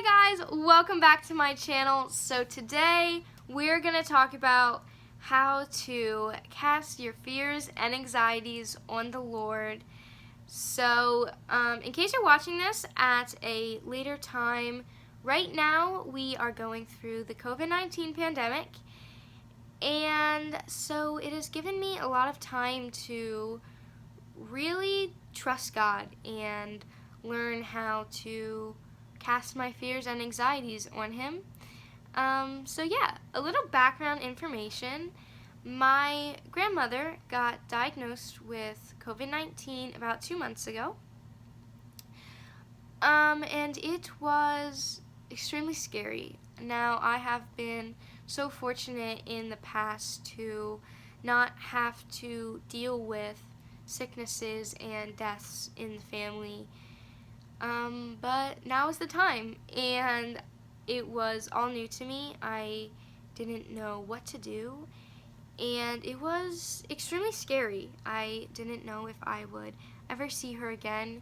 Hi guys, welcome back to my channel. So today we're going to talk about how to cast your fears and anxieties on the Lord. So in case you're watching this at a later time, right now we are going through the COVID-19 pandemic, and so it has given me a lot of time to really trust God and learn how to cast my fears and anxieties on Him. So yeah, a little background information. My grandmother got diagnosed with COVID-19 about 2 months ago. And it was extremely scary. Now, I have been so fortunate in the past to not have to deal with sicknesses and deaths in the family. But now is the time, and it was all new to me. I didn't know what to do, and it was extremely scary. I didn't know if I would ever see her again,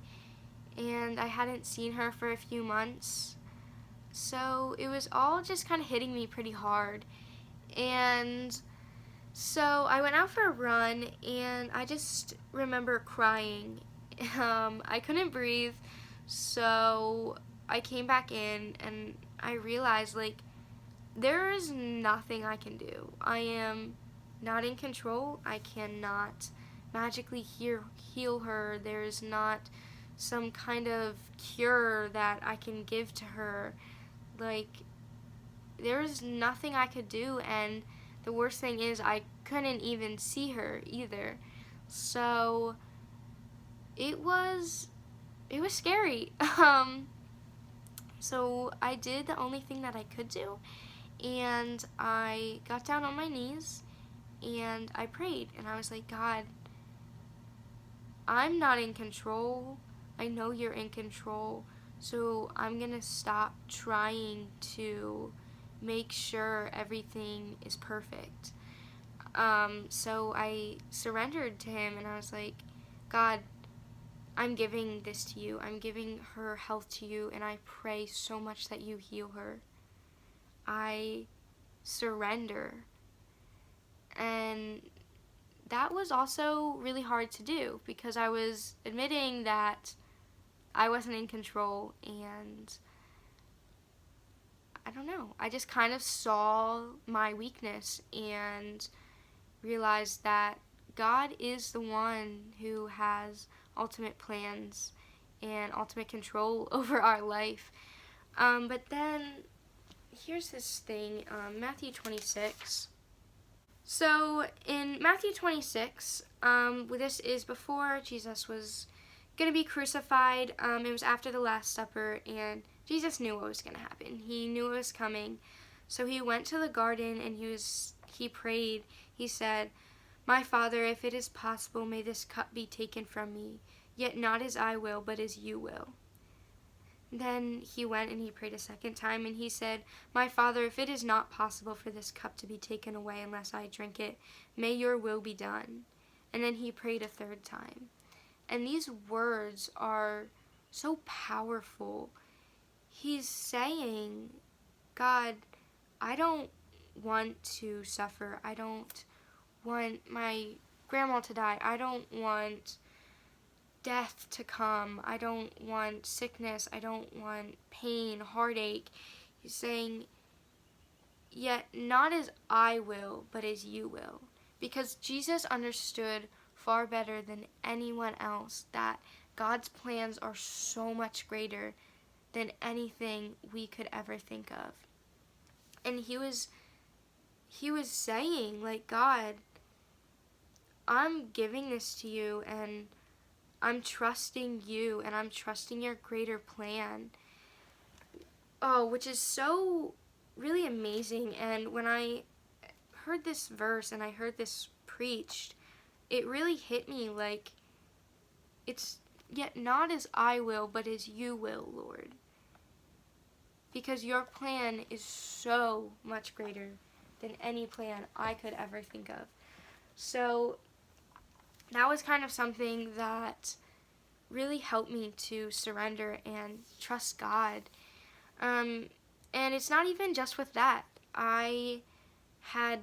and I hadn't seen her for a few months. So it was all just kind of hitting me pretty hard. And so I went out for a run, and I just remember crying. I couldn't breathe, so I came back in, and I realized, there is nothing I can do. I am not in control. I cannot magically heal her. There is not some kind of cure that I can give to her. There is nothing I could do, and the worst thing is I couldn't even see her either. So it was scary. So I did the only thing that I could do, and I got down on my knees and I prayed, and I was like, God, I'm not in control. I know you're in control. So I'm going to stop trying to make sure everything is perfect. So I surrendered to Him, and I was like, God, I'm giving this to you. I'm giving her health to you, and I pray so much that you heal her. I surrender. And that was also really hard to do, because I was admitting that I wasn't in control, and I don't know. I just kind of saw my weakness and realized that God is the one who has ultimate plans and ultimate control over our life. But then here's this thing, Matthew 26. So in Matthew 26, this is before Jesus was going to be crucified. It was after the Last Supper, and Jesus knew what was going to happen. He knew it was coming. So He went to the garden, and he prayed. He said, "My Father, if it is possible, may this cup be taken from me. Yet not as I will, but as you will." Then He went and He prayed a second time, and He said, "My Father, if it is not possible for this cup to be taken away unless I drink it, may your will be done." And then He prayed a third time. And these words are so powerful. He's saying, God, I don't want to suffer. I don't want my grandma to die. I don't want death to come. I don't want sickness. I don't want pain, heartache. He's saying, yet not as I will, but as you will. Because Jesus understood far better than anyone else that God's plans are so much greater than anything we could ever think of. And he was saying, God, I'm giving this to you, and I'm trusting you, and I'm trusting your greater plan. Oh, which is so really amazing. And when I heard this verse and I heard this preached, it really hit me it's yet not as I will, but as you will, Lord. Because your plan is so much greater than any plan I could ever think of. So that was kind of something that really helped me to surrender and trust God. Um, and it's not even just with that. I had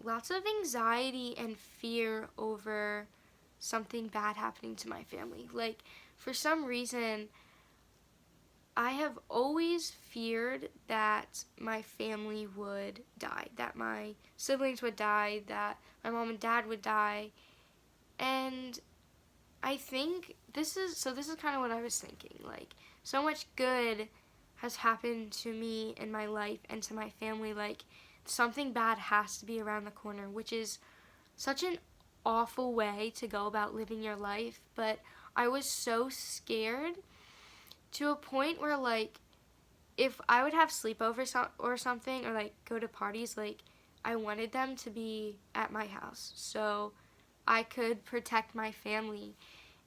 lots of anxiety and fear over something bad happening to my family. Like, for some reason, I have always feared that my family would die, that my siblings would die, that my mom and dad would die. And I think this is kind of what I was thinking. Like, so much good has happened to me in my life and to my family. Like, something bad has to be around the corner, which is such an awful way to go about living your life. But I was so scared to a point where, like, if I would have sleepovers or something, or like go to parties, like, I wanted them to be at my house so I could protect my family.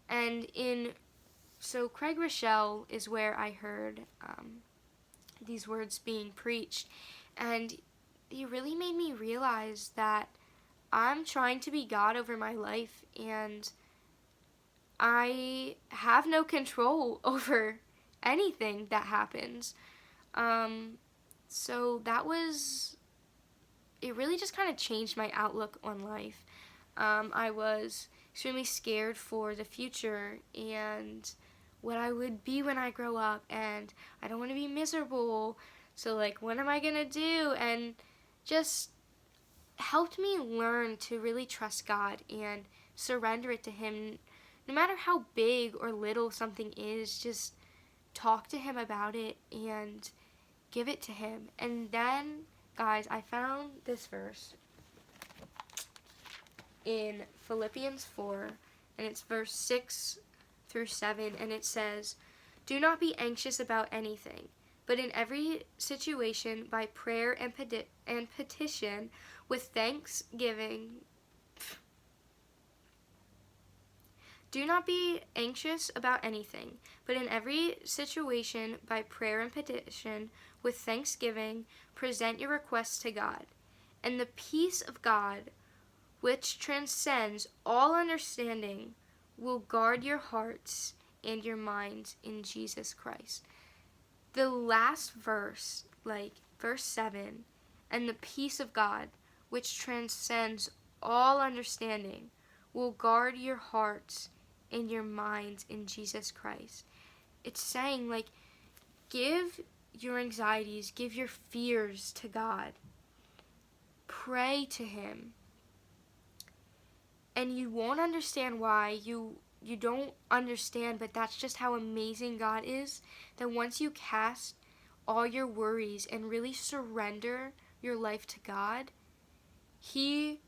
And so Craig Rochelle is where I heard these words being preached, and he really made me realize that I'm trying to be God over my life, and I have no control over anything that happens. Um, so it really just kind of changed my outlook on life. I was extremely scared for the future and what I would be when I grow up, and I don't want to be miserable. So, like, what am I going to do? And just helped me learn to really trust God and surrender it to Him. No matter how big or little something is, just talk to Him about it and give it to Him. And then, guys, I found this verse in Philippians 4, and it's verse 6 through 7, and it says, "Do not be anxious about anything, but in every situation, by prayer and petition, with thanksgiving." Do not be anxious about anything, but in every situation, by prayer and petition, with thanksgiving, present your requests to God. And the peace of God, which transcends all understanding, will guard your hearts and your minds in Jesus Christ. The last verse, like verse 7, and the peace of God, which transcends all understanding, will guard your hearts and your minds in Jesus Christ. It's saying, like, give your anxieties, give your fears to God. Pray to Him. And you won't understand why. You don't understand, but that's just how amazing God is. That once you cast all your worries and really surrender your life to God, He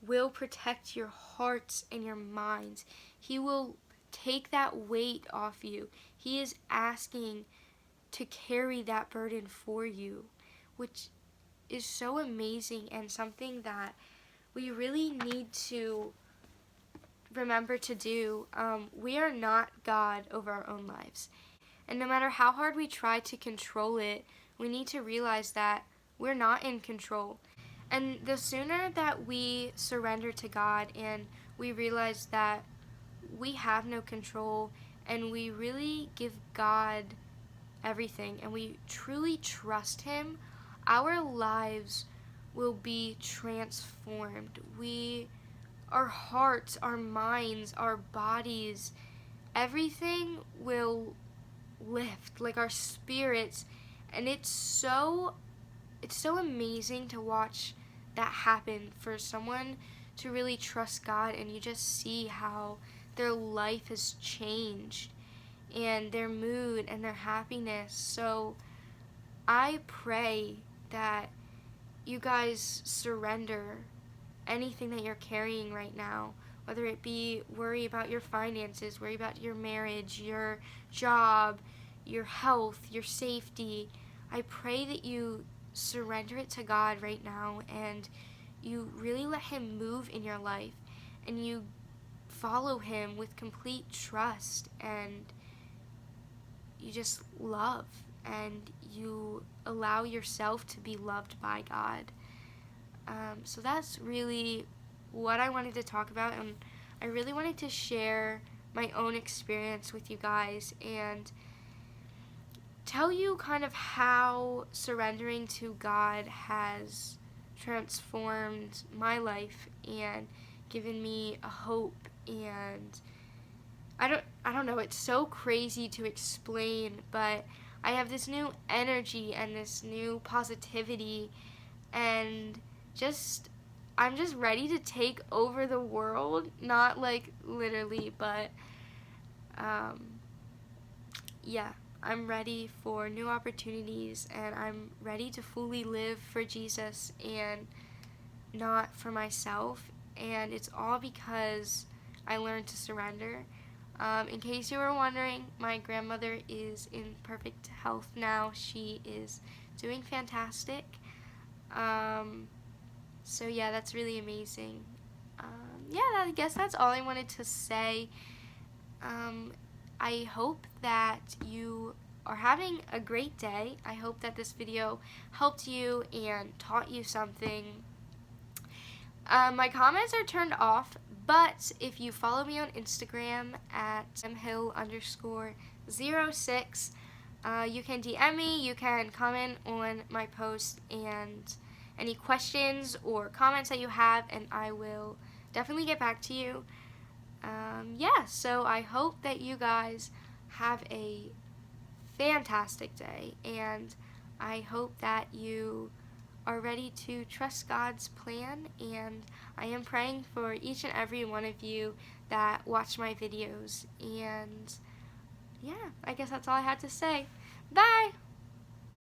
will protect your hearts and your minds. He will take that weight off you. He is asking to carry that burden for you, which is so amazing and something that we really need to remember to do. We are not God over our own lives. And no matter how hard we try to control it, we need to realize that we're not in control. And the sooner that we surrender to God and we realize that we have no control and we really give God everything and we truly trust Him, our lives will be transformed. Our hearts, our minds, our bodies, everything will lift, like our spirits, and it's so amazing to watch that happen for someone to really trust God, and you just see how their life has changed and their mood and their happiness. So I pray that you guys surrender anything that you're carrying right now, whether it be worry about your finances, worry about your marriage, your job, your health, your safety. I pray that you surrender it to God right now and you really let Him move in your life and you follow Him with complete trust and you just love and you allow yourself to be loved by God. So that's really what I wanted to talk about, and I really wanted to share my own experience with you guys and tell you kind of how surrendering to God has transformed my life and given me a hope. And I don't know, it's so crazy to explain, but I have this new energy and this new positivity, and just I'm just ready to take over the world, not like literally, but um yeah, I'm ready for new opportunities, and I'm ready to fully live for Jesus and not for myself. And it's all because I learned to surrender. In case you were wondering, my grandmother is in perfect health now. She is doing fantastic. Um, so, yeah, that's really amazing. Yeah, I guess that's all I wanted to say. Um, I hope that you are having a great day. I hope that this video helped you and taught you something. My comments are turned off, but if you follow me on Instagram at mhill_06, you can DM me, you can comment on my post, and any questions or comments that you have, and I will definitely get back to you. Yeah, so I hope that you guys have a fantastic day, and I hope that you are ready to trust God's plan, and I am praying for each and every one of you that watch my videos. And yeah, I guess that's all I had to say. Bye!